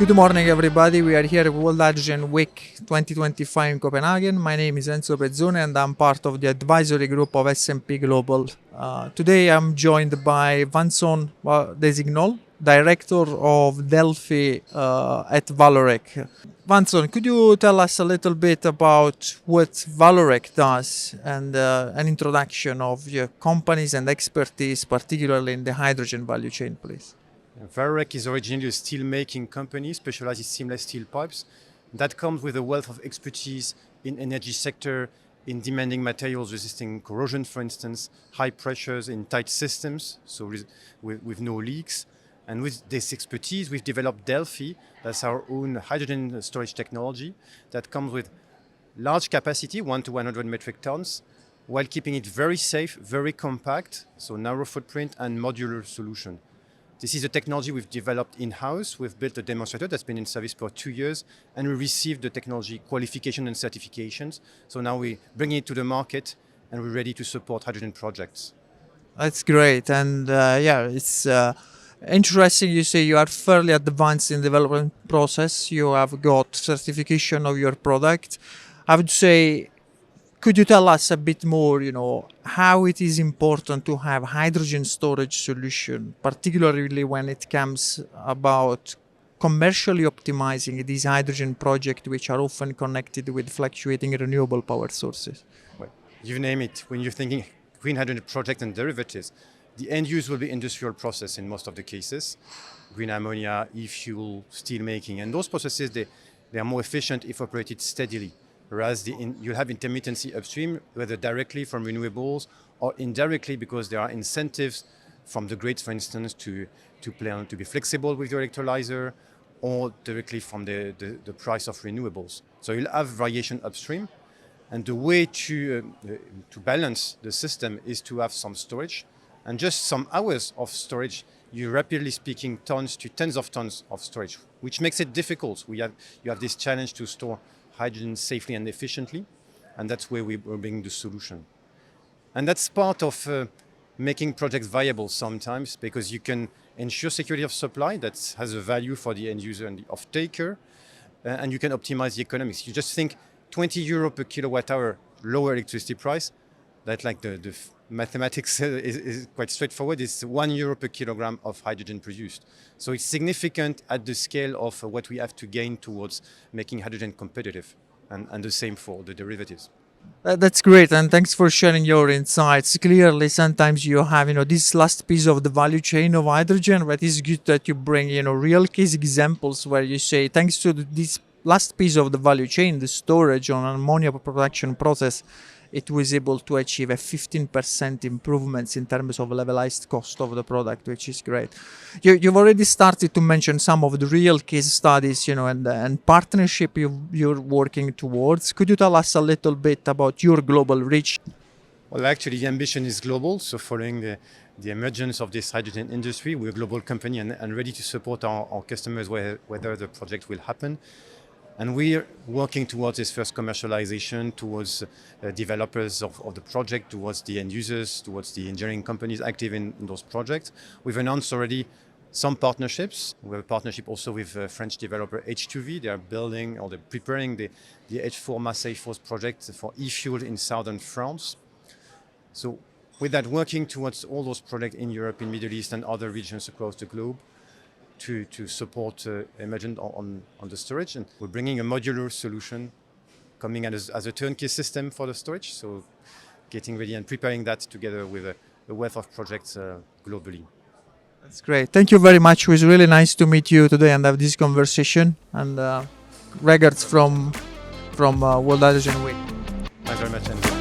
Good morning, everybody. We are here at World Hydrogen Week 2025 in Copenhagen. My name is Vincent Designolle and I'm part of the advisory group of S&P Global. Today I'm joined by Vincent Designolle, Director of Delphy at Vallourec. Vincent, could you tell us a little bit about what Vallourec does and an introduction of your companies and expertise, particularly in the hydrogen value chain, please? Vallourec is originally a steel-making company specialized in seamless steel pipes. That comes with a wealth of expertise in energy sector, in demanding materials resisting corrosion, for instance, high pressures in tight systems, so with no leaks. And with this expertise, we've developed Delphy. That's our own hydrogen storage technology that comes with large capacity, 1 to 100 metric tons, while keeping it very safe, very compact, so narrow footprint and modular solution. This is a technology we've developed in-house. We've built a demonstrator that's been in service for 2 years, and we received the technology qualification and certifications. So now we bring it to the market, and we're ready to support hydrogen projects. That's great, and it's interesting. You say you are fairly advanced in development process. You have got certification of your product. I would say, could you tell us a bit more, how it is important to have hydrogen storage solution, particularly when it comes about commercially optimizing these hydrogen projects, which are often connected with fluctuating renewable power sources? Well, you name it. When you're thinking green hydrogen project and derivatives, the end use will be industrial process in most of the cases. Green ammonia, e-fuel, steel making, and those processes, they are more efficient if operated steadily. Whereas you have intermittency upstream, whether directly from renewables or indirectly because there are incentives from the grids, for instance, to be flexible with your electrolyser, or directly from the price of renewables. So you'll have variation upstream. And the way to balance the system is to have some storage. And just some hours of storage, you're rapidly speaking tons to tens of tons of storage, which makes it difficult. You have this challenge to store hydrogen safely and efficiently, and that's where we're bringing the solution. And that's part of making projects viable sometimes, because you can ensure security of supply that has a value for the end user and the off-taker, and you can optimize the economics. You just think 20 euro per kilowatt hour lower electricity price, that like the mathematics is quite straightforward. It's 1 euro per kilogram of hydrogen produced. So it's significant at the scale of what we have to gain towards making hydrogen competitive, and the same for the derivatives. That's great, and thanks for sharing your insights. Clearly, sometimes you have, this last piece of the value chain of hydrogen, but it's good that you bring, real case examples where you say, thanks to this last piece of the value chain, the storage on ammonia production process, it was able to achieve a 15% improvements in terms of levelized cost of the product, which is great. You've already started to mention some of the real case studies, and partnership you're working towards. Could you tell us a little bit about your global reach? Well, actually, the ambition is global. So following the emergence of this hydrogen industry, we're a global company and ready to support our customers whether the project will happen. And we're working towards this first commercialization, towards developers of the project, towards the end users, towards the engineering companies active in those projects. We've announced already some partnerships. We have a partnership also with French developer H2V. They are building, or they're preparing the H4 Marseille Force project for e-fuel in southern France. So with that, working towards all those projects in Europe, in Middle East and other regions across the globe, to support emergent on the storage. And we're bringing a modular solution coming as a turnkey system for the storage. So getting ready and preparing that together with a wealth of projects globally. That's great. Thank you very much. It was really nice to meet you today and have this conversation. And regards from World Hydrogen Week. Thanks very much.